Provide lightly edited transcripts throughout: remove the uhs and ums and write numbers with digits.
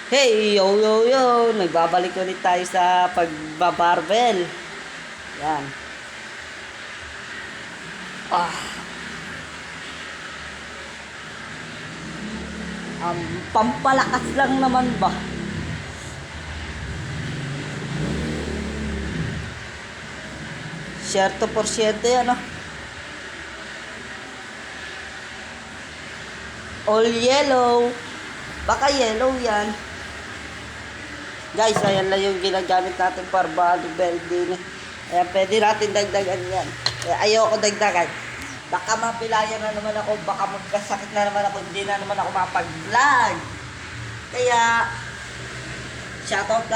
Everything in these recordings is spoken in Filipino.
Hey, yo, yo, yo! Nagbabalik ulit tayo sa pagbabarbell. Yan. Ah, pampalakas lang naman ba? Siyerto porsyento yan, ah. All yellow. Baka yellow yan. Guys, ayan lang yung ginagamit natin para barbell din. Ayan, pwede natin dagdagan yan. Ayoko dagdagan. Baka mapilayan na naman ako, baka magkasakit na naman ako, hindi na naman ako mapag-vlog. Kaya, shoutout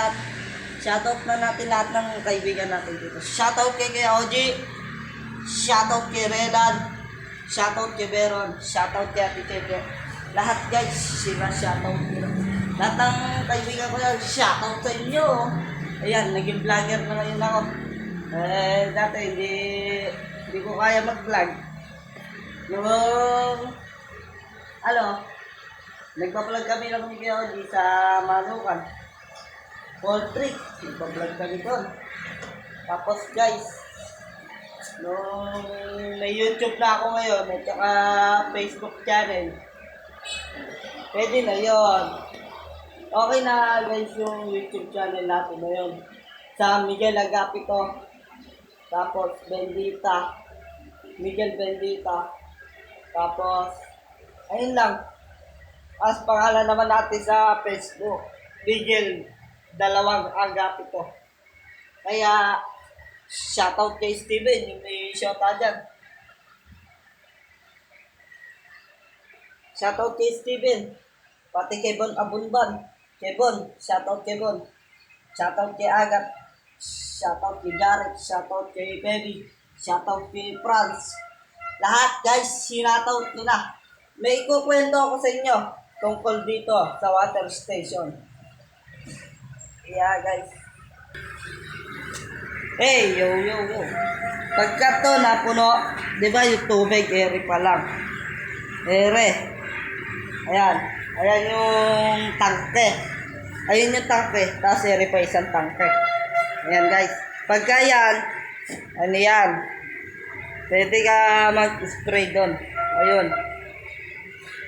na natin lahat ng kaibigan natin dito. Shoutout kay Oji, shoutout kay Renan, shoutout kay Beron, shoutout kay Ate Cheche. Lahat guys, shoutout nila. Lahat ng kaibigan ko yan, shoutout sa inyo. Ayan, naging vlogger na ngayon ako. Dati hindi ko kaya mag-vlog. Nung, nagpa-vlog kami lang ni Kuya Oji sa Manukan. Poultry, nagpa-vlog kami doon. Tapos guys, nung may YouTube na ako ngayon, at saka Facebook channel, pwede na yon. Okay na guys yung YouTube channel natin ngayon. Sa Miguel Agapito, tapos Bendita, Miguel Bendita, tapos ayun lang. As pangalan naman natin sa Facebook, Miguel Dalawang Agapito. Kaya shoutout kay Steven, yung may shoutout dyan. Shoutout kay Steven, pati kay Bon Abunban. Kay Bon, shoutout kay Bon. Shoutout kay Agat. Shoutout kay Garrett. Shoutout kay Baby. Shoutout kay Franz. Lahat guys, shoutout nila. May ikukwento ako sa inyo tungkol dito sa water station. Yeah guys. Hey, yo, yo, yo. Pagka to napuno, di ba yung tubig, ere pa lang. Ere. Ayan. Ayan yung tangke. Ayun yung tangke. Tapos ere pa isang tangke. Ayan guys. Pagka yan, ano yan? Pwede ka mag-spray doon. Ayun.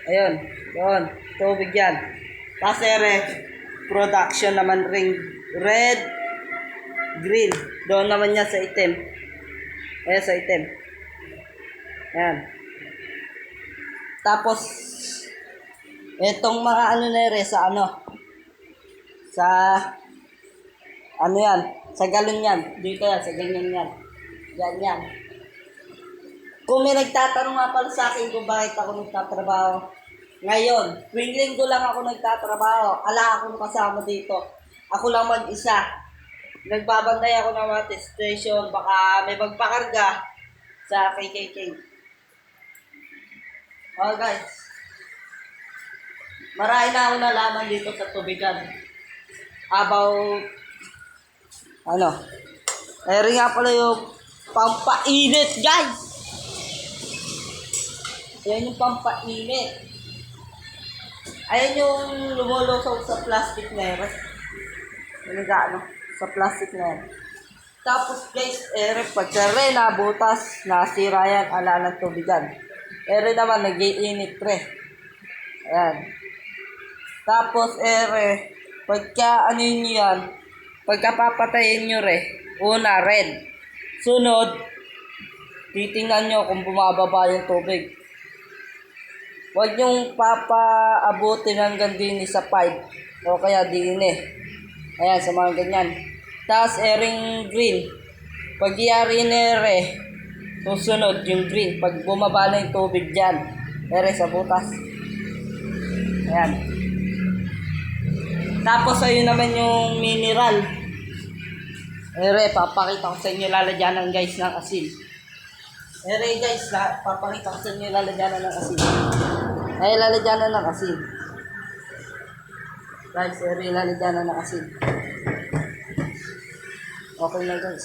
Ayun. Doon. Tubig yan. Tapos ere, production naman ring red, green. Doon naman yan sa itim. Ayan sa itim. Ayan. Tapos, etong mga ano na rin sa yan, sa galon yan. Dito yan, sa ganyan yan. Yan yan. Kung may nagtatanong nga pala sa akin kung bakit ako nagtatrabaho, ngayon, tuwing linggo lang ako nagtatrabaho. Ala akong kasama dito. Ako lang mag-isa. Nagbabantay ako ng water station. Baka may magpakarga sa KKK. Oh guys. Marami na ako nalaman dito sa tubigan. About, eri nga pala yung pampainit guys. Yan yung pampainit. Ayan yung lumulusaw sa plastic na yan. Sa plastic na yan. Tapos guys, pagka nabutas, nasira yan, ala ng tubigan. Naman, nag-iinit Ayan. Tapos pagka pagka papatayin nyo una red. Sunod, titingnan nyo kung bumababa yung tubig. Huwag nyong papaabutin hanggang din sa 5 o kaya din Ayan, sa mga ganyan. Tapos ring green. Pag iyari susunod yung green. Pag bumaba na yung tubig dyan, sa butas. Ayan. Tapos ayun naman yung mineral. Papakita ko sa inyo lalagyanan guys ng asin. Guys, papakita ko sa inyo lalagyanan ng asin. Lalagyanan ng asin. Guys, lalagyanan ng asin. Okay na guys.